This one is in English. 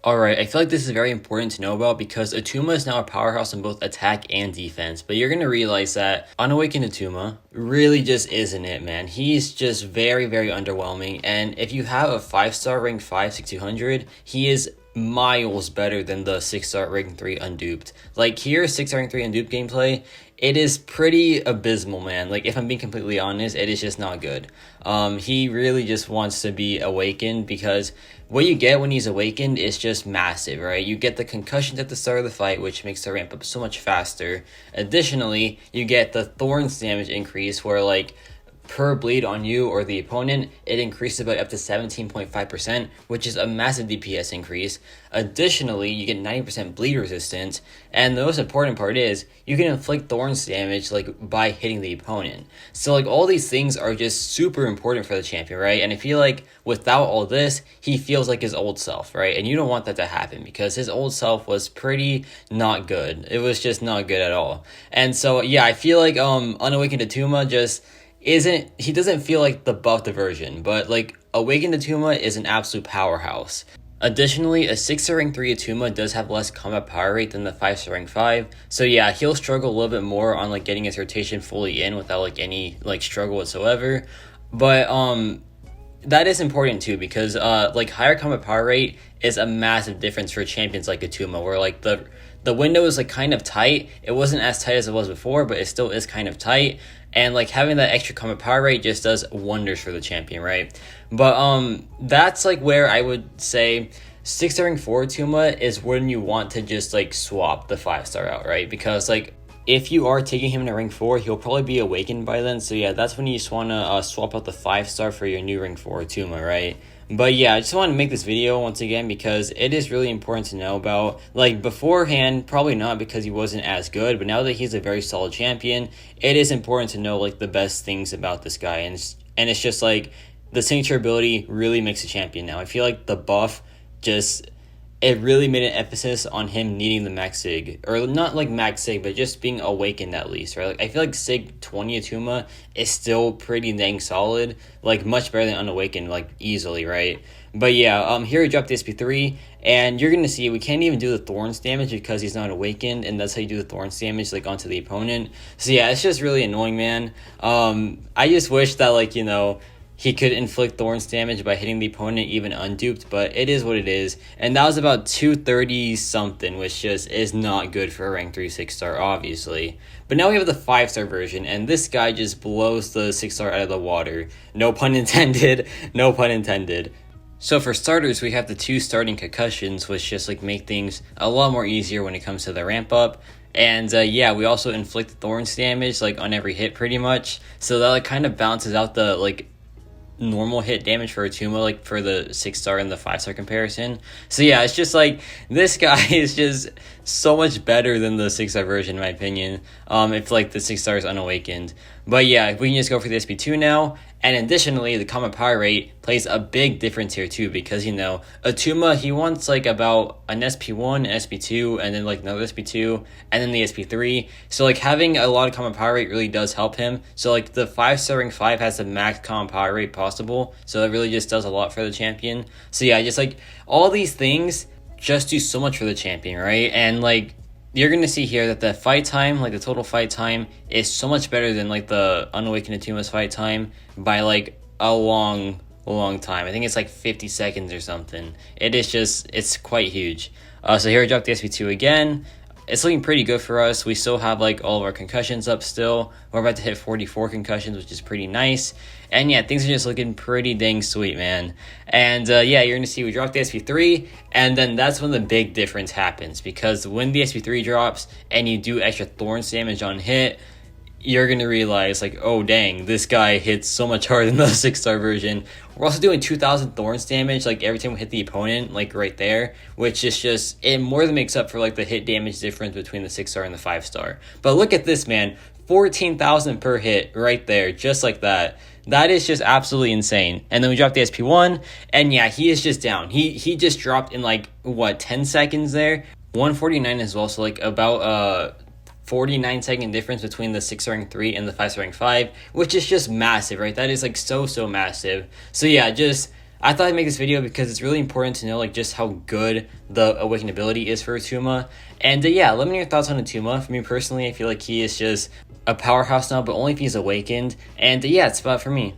Alright, I feel like this is very important to know about because Attuma is now a powerhouse in both attack and defense, but you're gonna realize that Unawakened Attuma really just isn't it, man. He's just very, very underwhelming, and if you have a 5-star rank 5 6200, he is miles better than the 6-star rank 3 unduped. Like, here, 6-star rank 3 unduped gameplay, it is pretty abysmal, man. Like, if I'm being completely honest, it is just not good. He really just wants to be awakened because what you get when he's awakened is just massive, right? You get the concussions at the start of the fight, which makes the ramp up so much faster. Additionally, you get the thorns damage increase where, like, per bleed on you or the opponent, it increases by up to 17.5%, which is a massive DPS increase. Additionally, you get 90% bleed resistance, and the most important part is you can inflict thorns damage like by hitting the opponent. So like all these things are just super important for the champion, right? And I feel like without all this, he feels like his old self, right? And you don't want that to happen because his old self was pretty not good. It was just not good at all. And so yeah, I feel like Unawakened Attuma just he doesn't feel like the buffed version, but like Awakened Attuma is an absolute powerhouse. Additionally, a 6-star rank 3 Attuma does have less combat power rate than the 5-star rank 5, so yeah, he'll struggle a little bit more on like getting his rotation fully in without like any like struggle whatsoever. But that is important too because like higher combat power rate is a massive difference for champions like Attuma, where like the window is like kind of tight. It wasn't as tight as it was before, but it still is kind of tight. And like having that extra combat power rate just does wonders for the champion, right? But that's like where I would say 6-star rank 4 Attuma is when you want to just like swap the 5-star out, right? Because like if you are taking him to rank 4, he'll probably be awakened by then. So yeah, that's when you just want to swap out the 5-star for your new rank 4 Attuma, right? But yeah, I just want to make this video once again because it is really important to know about. Like beforehand, probably not because he wasn't as good, but now that he's a very solid champion, it is important to know like the best things about this guy. And it's just like the signature ability really makes a champion now. I feel like the buff it really made an emphasis on him needing the max sig, or not like max sig, but just being awakened at least, right? Like I feel like sig 20 Attuma is still pretty dang solid, like much better than unawakened, like easily, right? But yeah, here we dropped the SP3, and you're gonna see we can't even do the thorns damage because he's not awakened, and that's how you do the thorns damage, like onto the opponent. So yeah, it's just really annoying, man. I just wish that like, you know, he could inflict thorns damage by hitting the opponent even unduped, but it is what it is. And that was about 230 something, which just is not good for a rank 3 6-star, obviously. But now we have the 5-star version, and this guy just blows the 6-star out of the water. No pun intended, no pun intended. So for starters, we have the 2 starting concussions, which just like make things a lot more easier when it comes to the ramp up. And yeah, we also inflict thorns damage like on every hit pretty much. So that like kind of balances out the like normal hit damage for Attuma, like for the 6-star and the 5-star comparison. So yeah, it's just like this guy is just so much better than the 6-star version in my opinion, if like the 6-star is unawakened. But yeah, we can just go for the SP2 now. And additionally, the combat power rate plays a big difference here too, because you know Attuma, he wants like about an SP1, an SP2, and then like another SP2, and then the SP3. So like having a lot of combat power rate really does help him. So like the 5-star rank 5 has the max combat power rate possible, so it really just does a lot for the champion. So yeah, just like all these things just do so much for the champion, right? And like you're going to see here that the fight time, like the total fight time, is so much better than like the Unawakened Attuma's fight time by like a long time. I think it's like 50 seconds or something. It's quite huge. So here I dropped the SP2 again. It's looking pretty good for us. We still have like all of our concussions up still. We're about to hit 44 concussions, which is pretty nice. And yeah, things are just looking pretty dang sweet, man. And yeah, you're going to see we dropped the SP3, and then that's when the big difference happens. Because when the SP3 drops and you do extra thorns damage on hit, you're going to realize like, oh dang, this guy hits so much harder than the 6-star version. We're also doing 2,000 thorns damage like every time we hit the opponent, like right there, which is just, it more than makes up for like the hit damage difference between the 6-star and the 5-star. But look at this, man, 14,000 per hit right there, just like that. That is just absolutely insane. And then we dropped the SP1, and yeah, he is just down. He just dropped in like, what, 10 seconds there? 149 as well, so like about 49-second difference between the 6-star rank 3 and the 5-star rank 5, which is just massive, right? That is like so massive. So yeah, just I thought I'd make this video because it's really important to know like just how good the awakened ability is for Attuma. And yeah, let me know your thoughts on Attuma. For me personally, I feel like he is just a powerhouse now, but only if he's awakened. And yeah, it's about for me.